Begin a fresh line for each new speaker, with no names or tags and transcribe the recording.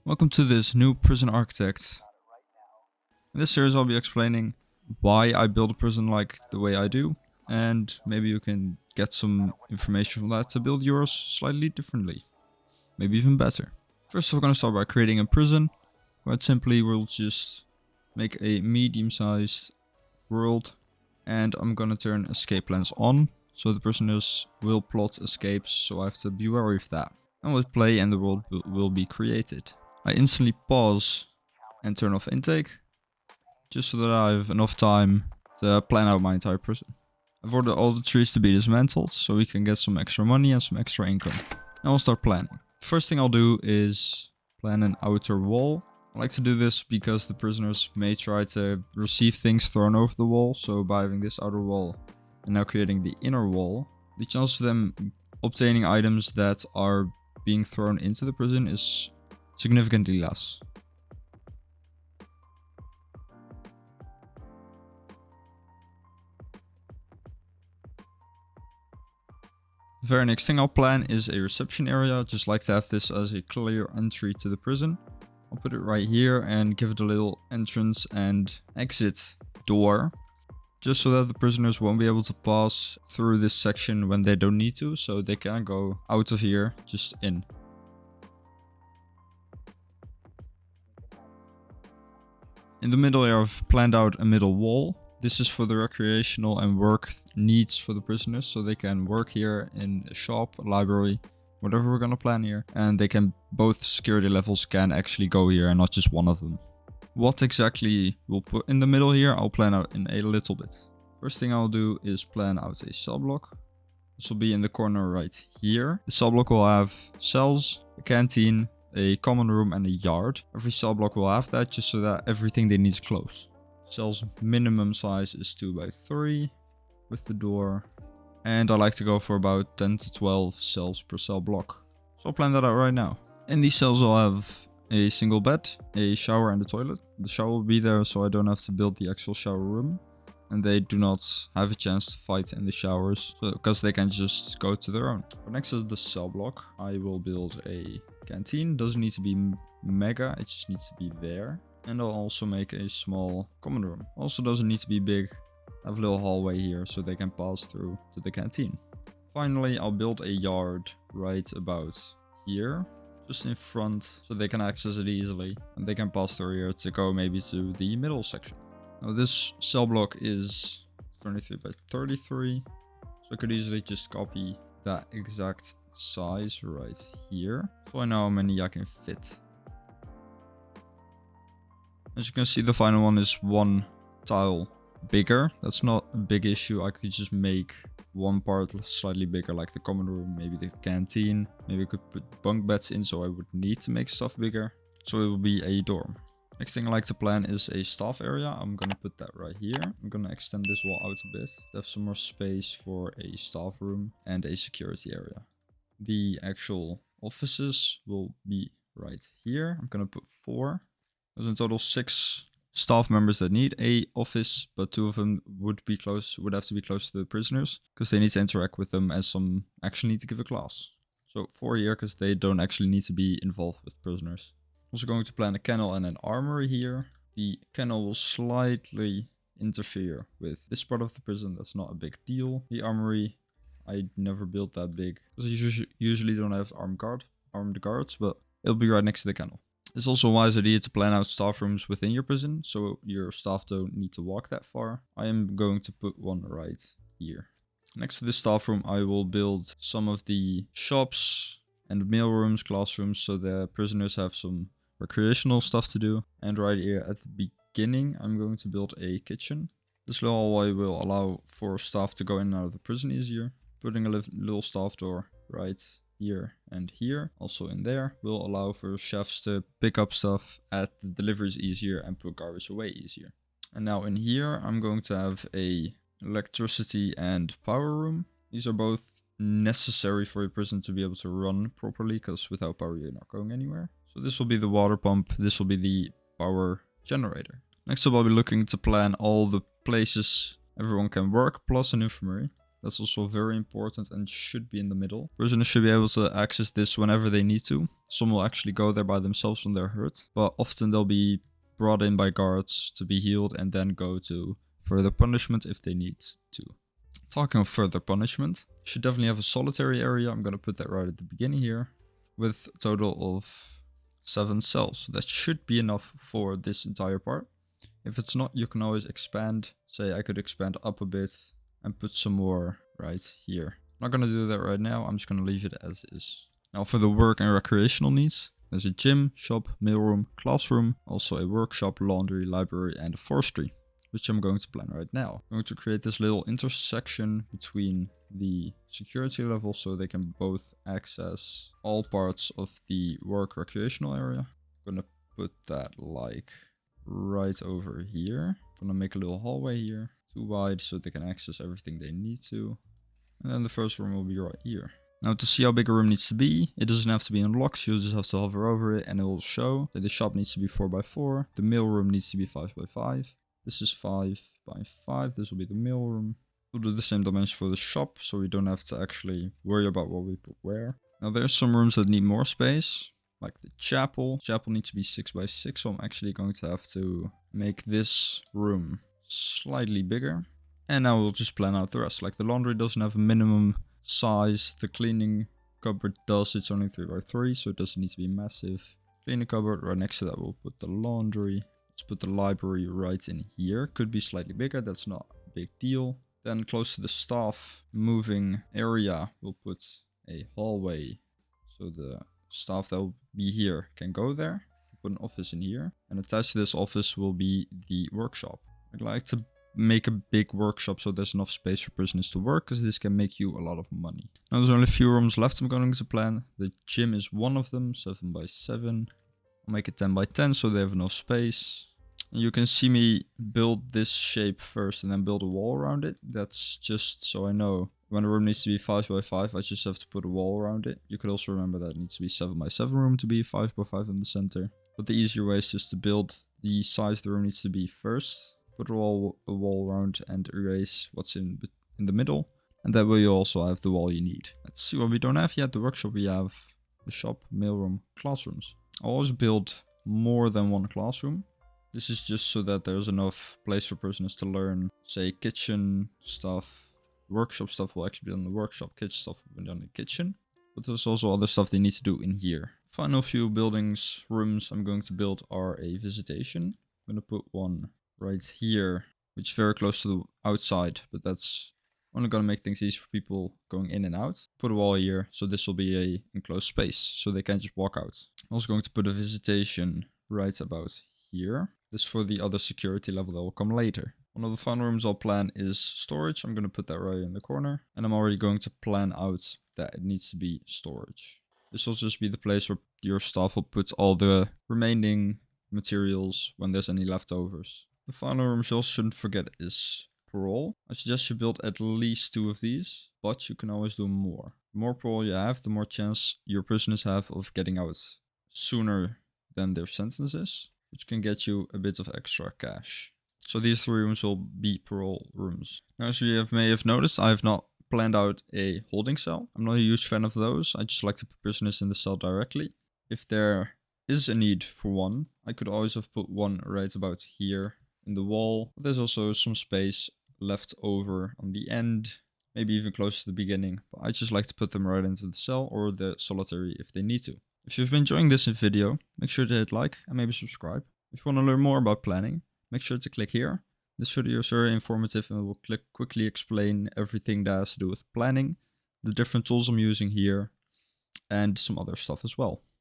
Welcome to this new prison architect. In this series I'll be explaining why I build a prison like the way I do, and maybe you can get some information from that to build yours slightly differently. Maybe even better. First we're going to start by creating a prison. Quite simply we'll just make a medium-sized world, and I'm going to turn escape plans on, so the prisoners will plot escapes, so I have to be wary of that. And we'll play and the world will be created. I instantly pause and turn off intake, just so that I have enough time to plan out my entire prison. I've ordered all the trees to be dismantled, so we can get some extra money and some extra income. Now we'll start planning. The first thing I'll do is plan an outer wall. I like to do this because the prisoners may try to receive things thrown over the wall, so by having this outer wall and now creating the inner wall, the chance of them obtaining items that are being thrown into the prison is significantly less. The very next thing I'll plan is a reception area. Just like to have this as a clear entry to the prison. I'll put it right here and give it a little entrance and exit door, just so that the prisoners won't be able to pass through this section when they don't need to, so they can go out of here, just in. In the middle here I've planned out a middle wall. This is for the recreational and work needs for the prisoners, so they can work here in a shop, a library, whatever we're gonna plan here. And they can, both security levels can actually go here and not just one of them. What exactly we'll put in the middle here, I'll plan out in a little bit. First thing I'll do is plan out a cell block. This will be in the corner right here. The cell block will have cells, a canteen, a common room and a yard. Every cell block will have that, just so that everything they need is close. Cell's minimum size is 2 by 3 with the door. And I like to go for about 10 to 12 cells per cell block. So I'll plan that out right now. In these cells I'll have a single bed, a shower and a toilet. The shower will be there so I don't have to build the actual shower room. And they do not have a chance to fight in the showers, because they can just go to their own. But next to the cell block I will build a canteen. Doesn't need to be mega, it just needs to be there. And I'll also make a small common room. Also doesn't need to be big. I have a little hallway here so they can pass through to the canteen. Finally, I'll build a yard right about here, just in front, so they can access it easily. And they can pass through here to go maybe to the middle section. Now this cell block is 23 by 33, so I could easily just copy that exact size right here, so I know how many I can fit. As you can see, the final one is one tile bigger. That's not a big issue. I could just make one part slightly bigger, like the common room, maybe the canteen. Maybe I could put bunk beds in, so I would need to make stuff bigger. So it will be a dorm. Next thing I like to plan is a staff area. I'm gonna put that right here. I'm gonna extend this wall out a bit to have some more space for a staff room and a security area. The actual offices will be right here. I'm gonna put 4. There's in total 6 staff members that need a office, but 2 of them would have to be close to the prisoners, because they need to interact with them, as some actually need to give a class. So 4 here, because they don't actually need to be involved with prisoners. Also going to plan a kennel and an armory here. The kennel will slightly interfere with this part of the prison. That's not a big deal. The armory, I never built that big, because I usually don't have armed guards, but it'll be right next to the kennel. It's also a wise idea to plan out staff rooms within your prison, so your staff don't need to walk that far. I am going to put one right here. Next to this staff room I will build some of the shops and mail rooms, classrooms, so the prisoners have some recreational stuff to do. And right here at the beginning I'm going to build a kitchen. This little hallway will allow for staff to go in and out of the prison easier. Putting a little staff door right here and here, also in there, will allow for chefs to pick up stuff at the deliveries easier and put garbage away easier. And now in here I'm going to have a electricity and power room. These are both necessary for a prison to be able to run properly, because without power you're not going anywhere. So this will be the water pump, this will be the power generator. Next up I'll be looking to plan all the places everyone can work, plus an infirmary. That's also very important and should be in the middle. Prisoners should be able to access this whenever they need to. Some will actually go there by themselves when they're hurt, but often they'll be brought in by guards to be healed and then go to further punishment if they need to. Talking of further punishment, should definitely have a solitary area. I'm going to put that right at the beginning here, with a total of 7 cells. That should be enough for this entire part. If it's not, you can always expand. Say I could expand up a bit and put some more right here. I'm not going to do that right now. I'm just going to leave it as is. Now for the work and recreational needs, there's a gym, shop, mailroom, classroom, also a workshop, laundry, library, and a forestry, which I'm going to plan right now. I'm going to create this little intersection between the security level so they can both access all parts of the work recreational area. I'm going to put that like right over here. I'm going to make a little hallway here, too wide so they can access everything they need to. And then the first room will be right here. Now to see how big a room needs to be, it doesn't have to be unlocked, you'll just have to hover over it and it will show that the shop needs to be 4x4, the mailroom needs to be 5x5, this is 5x5, this will be the mailroom. We'll do the same dimension for the shop, so we don't have to actually worry about what we put where. Now there's some rooms that need more space, like the chapel. Chapel needs to be 6x6, so I'm actually going to have to make this room slightly bigger. And now we'll just plan out the rest, like the laundry doesn't have a minimum size, the cleaning cupboard does, it's only 3x3, so it doesn't need to be massive. Cleaning cupboard, right next to that we'll put the laundry. Let's put the library right in here, could be slightly bigger, that's not a big deal. Then close to the staff moving area, we'll put a hallway, so the staff that will be here can go there. We'll put an office in here, and attached to this office will be the workshop. I'd like to make a big workshop so there's enough space for prisoners to work, because this can make you a lot of money. Now there's only a few rooms left I'm going to plan. The gym is one of them, 7x7. I'll make it 10x10 so they have enough space. And you can see me build this shape first and then build a wall around it. That's just so I know when a room needs to be 5x5, I just have to put a wall around it. You could also remember that it needs to be 7x7 room to be 5x5 in the center. But the easier way is just to build the size the room needs to be first. Put a wall around and erase what's in the middle. And that way you also have the wall you need. Let's see what we don't have yet. The workshop we have, the shop, mailroom, classrooms. I'll always build more than one classroom. This is just so that there's enough place for prisoners to learn, say, kitchen stuff. Workshop stuff will actually be done in the workshop. Kitchen stuff will be done in the kitchen. But there's also other stuff they need to do in here. Final few buildings, rooms I'm going to build are a visitation. I'm going to put one right here, which is very close to the outside, but that's only going to make things easy for people going in and out. Put a wall here, so this will be a enclosed space, so they can't just walk out. I'm also going to put a visitation right about here. This for the other security level that will come later. One of the final rooms I'll plan is storage. I'm going to put that right in the corner, and I'm already going to plan out that it needs to be storage. This will just be the place where your staff will put all the remaining materials when there's any leftovers. The final room you also shouldn't forget is parole. I suggest you build at least 2 of these, but you can always do more. The more parole you have, the more chance your prisoners have of getting out sooner than their sentences, which can get you a bit of extra cash. So these 3 rooms will be parole rooms. Now, as you may have noticed, I have not planned out a holding cell. I'm not a huge fan of those. I just like to put prisoners in the cell directly. If there is a need for one, I could always have put one right about here in the wall. But there's also some space left over on the end, maybe even close to the beginning. But I just like to put them right into the cell or the solitary if they need to. If you've been enjoying this video, make sure to hit like and maybe subscribe. If you want to learn more about planning, make sure to click here. This video is very informative and will quickly explain everything that has to do with planning, the different tools I'm using here, and some other stuff as well.